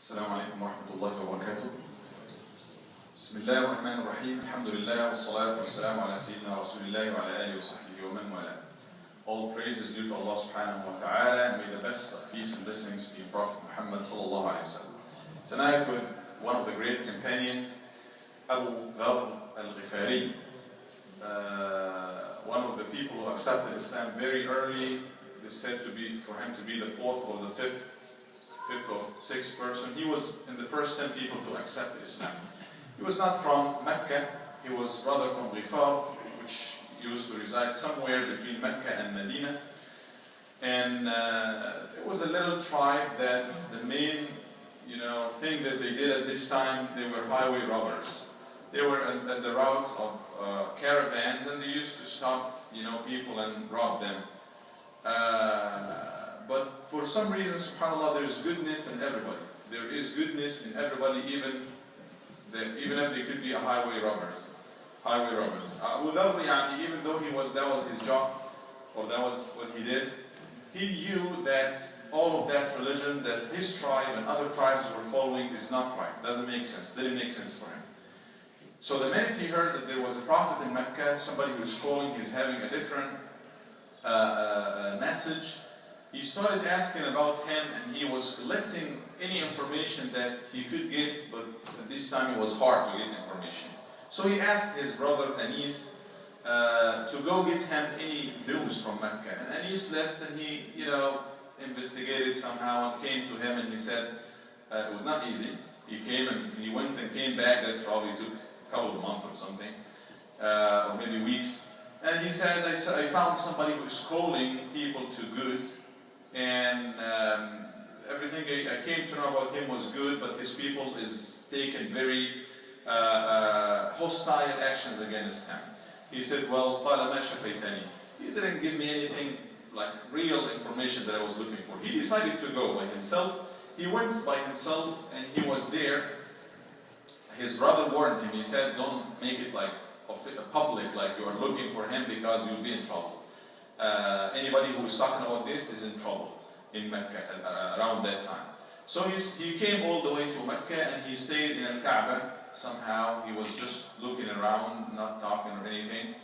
السلام عليكم ورحمة الله وبركاته. بسم الله الرحمن الرحيم. الحمد لله والصلاة والسلام على سيدنا رسول الله وعلى آله وصحبه ومن والاه. All praise is due to Allah subhanahu wa ta'ala, and may the best of peace and blessings be Prophet Muhammad sallallahu alayhi wa sallam. Tonight with one of the great companions, Abu-Tharr Al-Gifaarie, one of the people who accepted Islam very early. It is said to be for him to be the fourth or the fifth or sixth person. He was in the first 10 people to accept Islam. He was not from Mecca, he was rather from Al-Gifaarie, which used to reside somewhere between Mecca and Medina. And it was a little tribe that the main thing that they did at this time, they were highway robbers. They were at the route of caravans, and they used to stop people and rob them. But for some reason, subhanAllah, there is goodness in everybody. There is goodness in everybody, even if they could be a highway robbers. Abu-Tharr, even though that was his job, or that was what he did, he knew that all of that religion that his tribe and other tribes were following is not right. Doesn't make sense. Didn't make sense for him. So the minute he heard that there was a prophet in Mecca, somebody who was calling, he's having a different message, he started asking about him, and he was collecting any information that he could get, but at this time it was hard to get information. So he asked his brother Anis to go get him any news from Mecca. And Anis left, and he investigated somehow and came to him, and he said it was not easy. He came and he went and came back. That's probably took a couple of months or something, or maybe weeks. And he said, I found somebody who is calling people to good, and everything I came to know about him was good, but his people is taken very hostile actions against him. He said, well, he didn't give me anything like real information that I was looking for. He decided to go by himself. He went by himself, and he was there. His brother warned him. He said, don't make it like public, like you are looking for him, because you'll be in trouble. Anybody who is talking about this is in trouble in Mecca around that time. So he came all the way to Mecca, and he stayed in Al-Kaaba. Somehow he was just looking around, not talking or anything.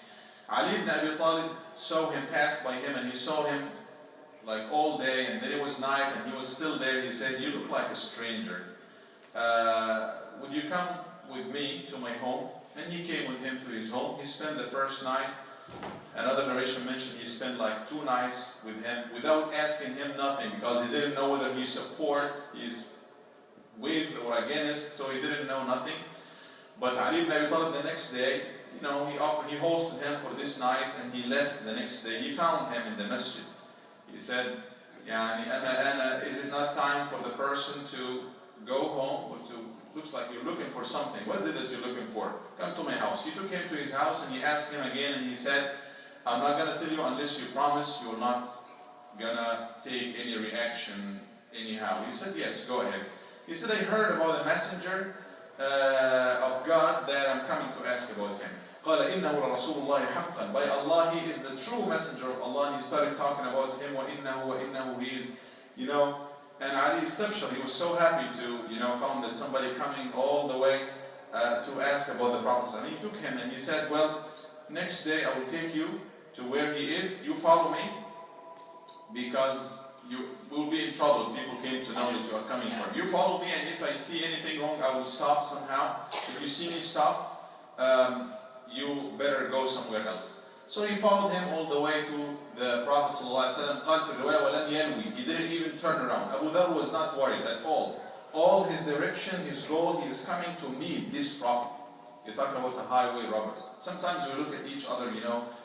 Ali ibn Abi Talib saw him, passed by him, and he saw him like all day, and then it was night, and he was still there. He said, you look like a stranger. Would you come with me to my home? And he came with him to his home. He spent the first night. Another narration mentioned he spent like 2 nights with him without asking him nothing, because he didn't know whether he supports, he's with or against, so he didn't know nothing. But Ali ibn Abi Talib the next day, he hosted him for this night, and he left the next day. He found him in the masjid. He said, is it not time for the person to go home, or looks like you're looking for something. What is it that you're looking for? Come to my house. He took him to his house, and he asked him again, and he said, I'm not going to tell you unless you promise you're not going to take any reaction anyhow. He said, yes, go ahead. He said, I heard about the messenger of God that I'm coming to ask about him. قال إنه لرسول الله حقا. By Allah, he is the true messenger of Allah. And he started talking about him. وإنه he is, And Ali Snapshots, he was so happy to, found that somebody coming all the way to ask about the Prophet. And he took him, and he said, well, next day I will take you to where he is. You follow me, because you will be in trouble. People came to know that you are coming from. You follow me, and if I see anything wrong, I will stop somehow. If you see me stop, you better go somewhere else. So he followed him all the way to the Prophet ﷺ. He didn't even turn around. Abu-Tharr was not worried at all. All his direction, his goal, he is coming to meet this Prophet. You're talking about the highway robbers. Sometimes we look at each other,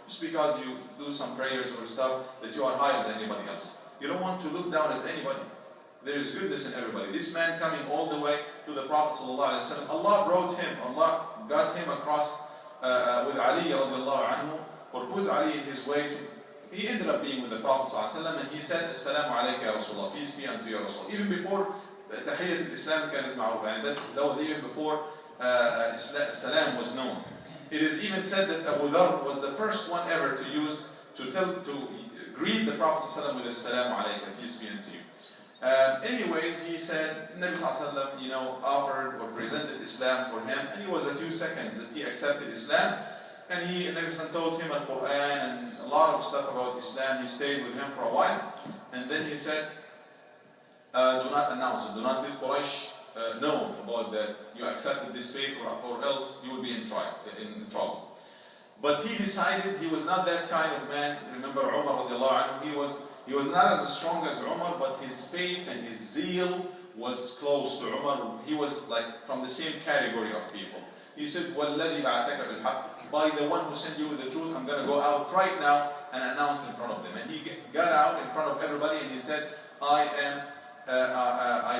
just because you do some prayers or stuff, that you are higher than anybody else. You don't want to look down at anybody. There is goodness in everybody. This man coming all the way to the Prophet ﷺ, Allah brought him, Allah got him across with Ali radiallahu anhu, or put Ali in his way. He ended up being with the Prophet ﷺ, and he said, Assalamu alayka ya Rasulullah, peace be unto you, Rasul. Even before Tahiyyat al-Islam كانت معروفة, and that was even before Salam was known. It is even said that Abu-Tharr was the first one ever to greet the Prophet ﷺ with Assalamu alayka, peace be unto you. Anyways, he said, Nabi Sallallahu Alaihi Wasallam, you know, offered or presented Islam for him, and it was a few seconds that he accepted Islam. And Nabi Sallallahu told him Al-Quran and a lot of stuff about Islam. He stayed with him for a while, and then he said, do not announce it, do not let Quraysh know about that you accepted this faith, or else you will be in trouble. But he decided he was not that kind of man. Remember Umar radiallahu anhu, he was not as strong as Umar, but his faith and his zeal was close to Umar. He was like from the same category of people. He said, وَالَّذِي بَعَثَكَ بِالْحَقِّ, by the one who sent you with the truth, I'm going to go out right now and announce in front of them. And he got out in front of everybody and he said, I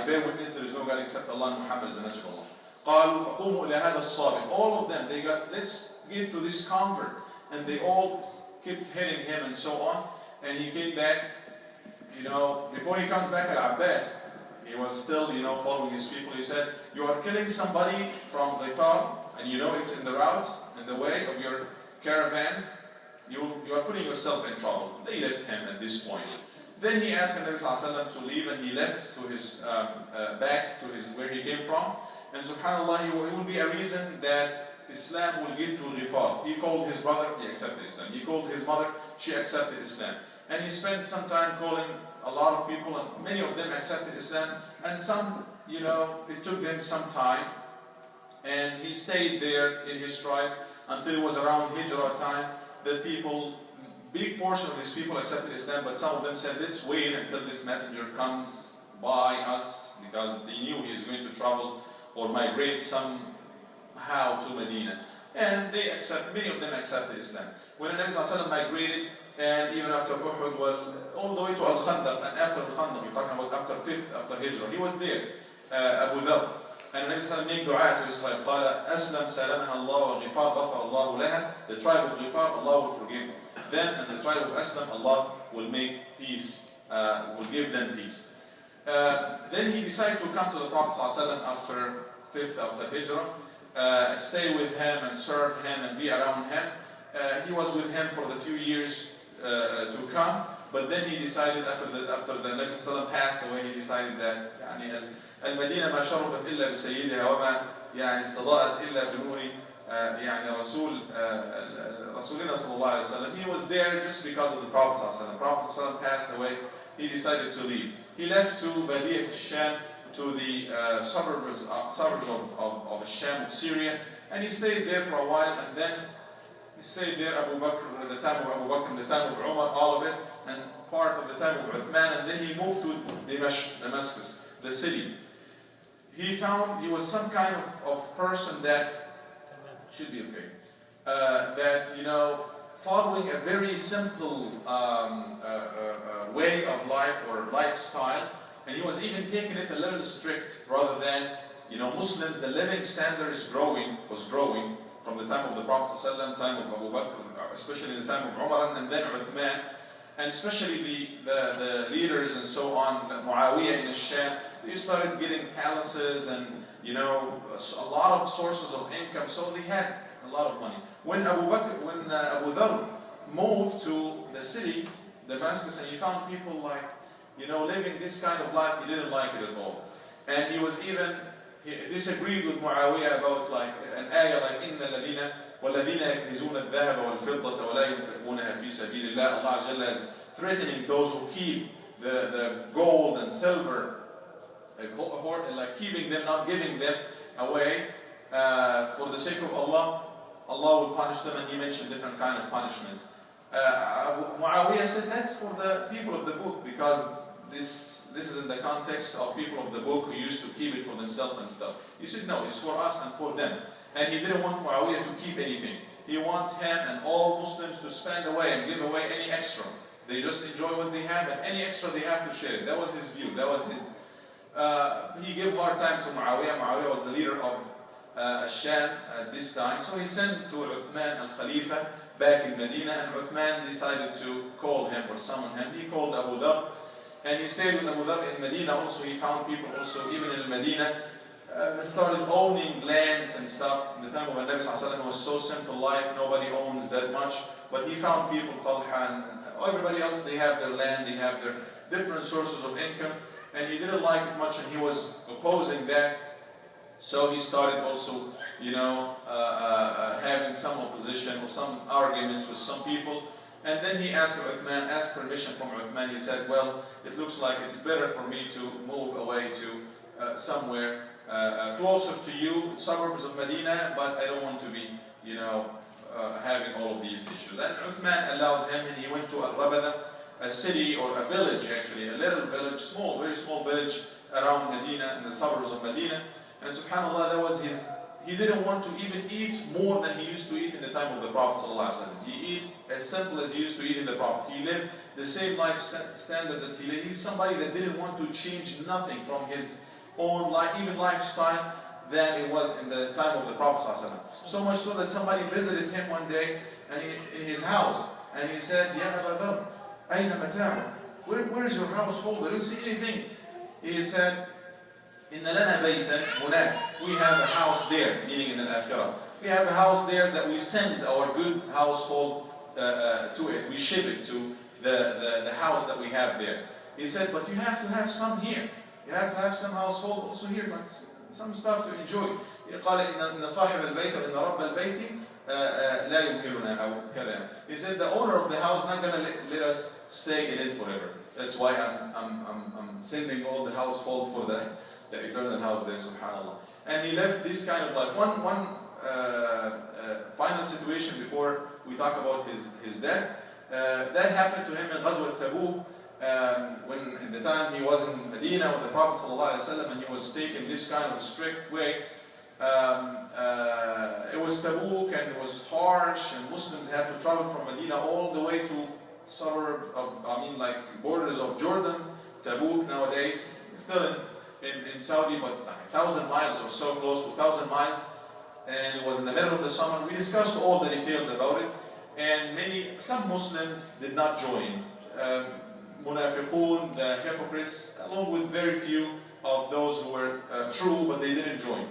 bear witness there is no God except Allah, Muhammad is the messenger of Allah. قالوا فقوموا إلى هذا الصابغ. All of them, they got, let's get to this convert. And they all kept hitting him and so on. And he came back, you know, before he comes back Al-Abbas, he was still, you know, following his people. He said, you are killing somebody from Al-Gifaarie, and you know it's in the route, in the way of your caravans. You are putting yourself in trouble. They left him at this point. Then he asked Nabi Sallallahu Alaihi Wasallam to leave, and he left to his back to where he came from. And subhanAllah, it will be a reason that Islam will get to Gifar. He called his brother, he accepted Islam. He called his mother, she accepted Islam. And he spent some time calling a lot of people, and many of them accepted Islam. And some, you know, it took them some time. And he stayed there in his tribe until it was around Hijrah time that people, big portion of these people accepted Islam, but some of them said, let's wait until this messenger comes by us, because they knew he is going to travel or migrate somehow to Medina. And many of them accepted Islam. When the Nabi Sallallahu Alaihi Wasallam migrated, and even after Uhud, well, all the way to Al-Khandaq, and after Al-Khandaq, you're talking about after Hijrah, he was there, Abu-Dharr. And the Nabi Sallallahu Alaihi Wasallam made dua to Israel. قال أسلم سلمها الله وغفار غفر الله لها. The tribe of Ghifar, Allah will forgive them, and the tribe of Aslam, Allah will make peace, will give them peace. Then he decided to come to the Prophet ﷺ after Hijrah, stay with him and serve him and be around him. He was with him for the few years to come, but then he decided after the Nabi ﷺ passed away, he decided that المدينة ما شرفت إلا بسيدها وما يعني استضاءت إلا بنور يعني رسولنا صلى الله عليه وسلم. He was there just because of the Prophet ﷺ. The Prophet ﷺ passed away. He decided to leave. He left to Badiyat al-Sham, to the suburbs of Sham, of Syria, and he stayed there for a while, and then he stayed there Abu Bakr, the time of Abu Bakr, the time of Umar, all of it, and part of the time of Uthman, and then he moved to Damascus, the city. He found he was some kind of person that should be okay, that, you know, following a very simple way of life or lifestyle, and he was even taking it a little strict, rather than, you know, Muslims, the living standard was growing from the time of the Prophet ﷺ, time of Abu Bakr, especially in the time of Umar, and then Uthman, and especially the leaders and so on, Muawiyah in Sham. They started getting palaces and, you know, a lot of sources of income, so they had a lot of money. When Abu-Dharr moved to the city, Damascus, and he found people like, you know, living this kind of life, he didn't like it at all. And he disagreed with Muawiyah about like an ayah like إِنَّ الَّذِينَ وَالَّذِينَ يَكْنِزُونَ الذَّهَبَ وَالْفِضَّةَ وَلَا يُنْفِقُونَها فِي سَبِيلِ اللَّهِ. Allah Jalla is threatening those who keep the gold and silver, like keeping them, not giving them away for the sake of Allah. Allah will punish them, and he mentioned different kind of punishments. Muawiyah said that's for the people of the book, because this is in the context of people of the book who used to keep it for themselves and stuff. He said no, it's for us and for them. And he didn't want Muawiyah to keep anything. He wants him and all Muslims to spend away and give away any extra. They just enjoy what they have, and any extra they have to share it. That was his view. That was his. He gave hard time to Muawiyah. Muawiyah was the leader of Sham at this time. So he sent to Uthman al-Khalifa back in Medina, and Uthman decided to call him or summon him. He called Abu-Dharr, and he stayed with Abu-Dharr in Medina. Also, he found people also, even in Medina, started owning lands and stuff. In the time of the Nabi Sallallahu Alaihi Wasallam, it was so simple life, nobody owns that much. But he found people, Talha and everybody else, they have their land, they have their different sources of income. and he didn't like it much, and he was opposing that. So he started also, you know, having some opposition or some arguments with some people. And then he asked Uthman, asked permission from Uthman. He said, well, it looks like it's better for me to move away to somewhere closer to you, suburbs of Medina, but I don't want to be, you know, having all of these issues. And Uthman allowed him, and he went to Al-Rabada, a city or a village actually, a little village, small, very small village around Medina, in the suburbs of Medina. And subhanAllah, that was his, he didn't want to even eat more than he used to eat in the time of the Prophet ﷺ. He ate as simple as he used to eat in the Prophet. He lived the same life standard that he lived. He's somebody that didn't want to change nothing from his own life, even lifestyle, than it was in the time of the Prophet ﷺ. So much so that somebody visited him one day and in his house, and he said, Ya Abu-Tharr, ayna mata'uk? Where is your household? I don't see anything. He said, Inna lana baytan hunak. We have a house there, meaning in Al-Akhirah. We have a house there that we send our good household to it. We ship it to the house that we have there. He said, but you have to have some here. You have to have some household also here, but some stuff to enjoy. قال إن صاحب البيت وإن رب البيت لا يمهلنا أو كذا. He said the owner of the house is not going to let us stay in it forever. That's why I'm sending all the household for the eternal house there, subhanAllah. And he lived this kind of life. One final situation before we talk about his death. That happened to him in Ghazwat Dabour, when in the time he was in Medina with the Prophet ﷺ, and he was taken this kind of strict way. It was Tabuk, and it was harsh, and Muslims had to travel from Medina all the way to suburb of, like borders of Jordan. Tabuk nowadays, it's still in Saudi, but like 1,000 miles or so, close to 1,000 miles. And it was in the middle of the summer. We discussed all the details about it, and some Muslims did not join. Munafiqun, the hypocrites, along with very few of those who were true, but they didn't join.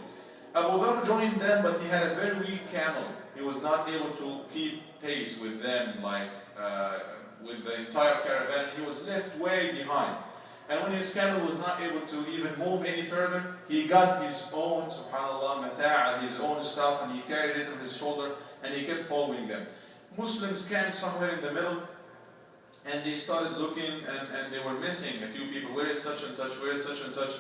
Abu-Tharr joined them, but he had a very weak camel. He was not able to keep pace with them, like with the entire caravan. He was left way behind. And when his camel was not able to even move any further, he got his own, subhanAllah, mata'a, his own stuff, and he carried it on his shoulder, and he kept following them. Muslims camped somewhere in the middle, and they started looking, and they were missing a few people. Where is such and such? Where is such and such?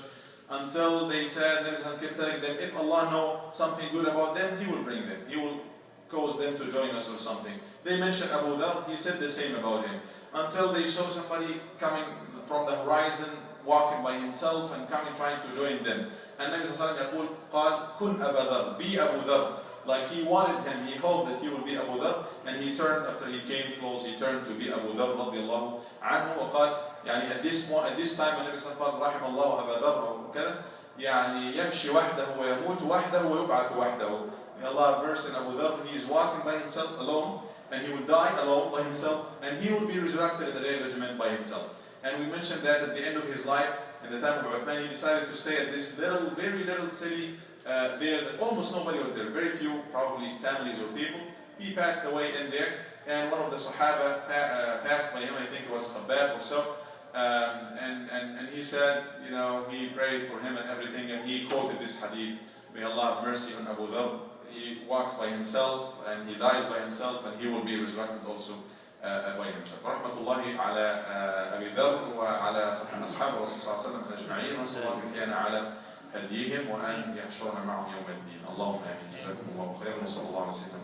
Until they said, Nabi kept telling them, if Allah knows something good about them, He will bring them. He will cause them to join us or something. They mentioned Abu-Tharr, he said the same about him. Until they saw somebody coming from the horizon, walking by himself and coming, trying to join them. And Nabi يقول, قال, كن أبا ذر, be Abu-Tharr. Like he wanted him, he hoped that he would be Abu-Tharr, and he turned, after he came close, he turned to be Abu-Tharr رضي الله عنه. وقال, يعني at this time, النبي صلى الله عليه وسلم قال, رحم الله أبا ذر وكذا, يعني يمشي وحده ويموت وحده ويبعث وحده. May Allah have mercy on Abu-Tharr. He is walking by himself alone, and he will die alone by himself, and he will be resurrected in the day of judgment by himself. And we mentioned that at the end of his life, in the time of Uthman, he decided to stay at this little, very little city there that almost nobody was there, very few probably families or people. He passed away in there, and one of the Sahabah passed by him, I think it was Khabbab or so, and he said, you know, he prayed for him and everything, and he quoted this hadith, may Allah have mercy on Abu-Tharr. He walks by himself, and he dies by himself, and he will be resurrected also by himself. رحمة الله على أبي ذر وعلى أصحاب الرسول صلى الله عليه وسلم أجمعين، وصلى الله كان على هديهم وأن يحشرنا معهم يوم الدين. اللهم آمين. جزاكم الله خيرا، وصلى الله على سيدنا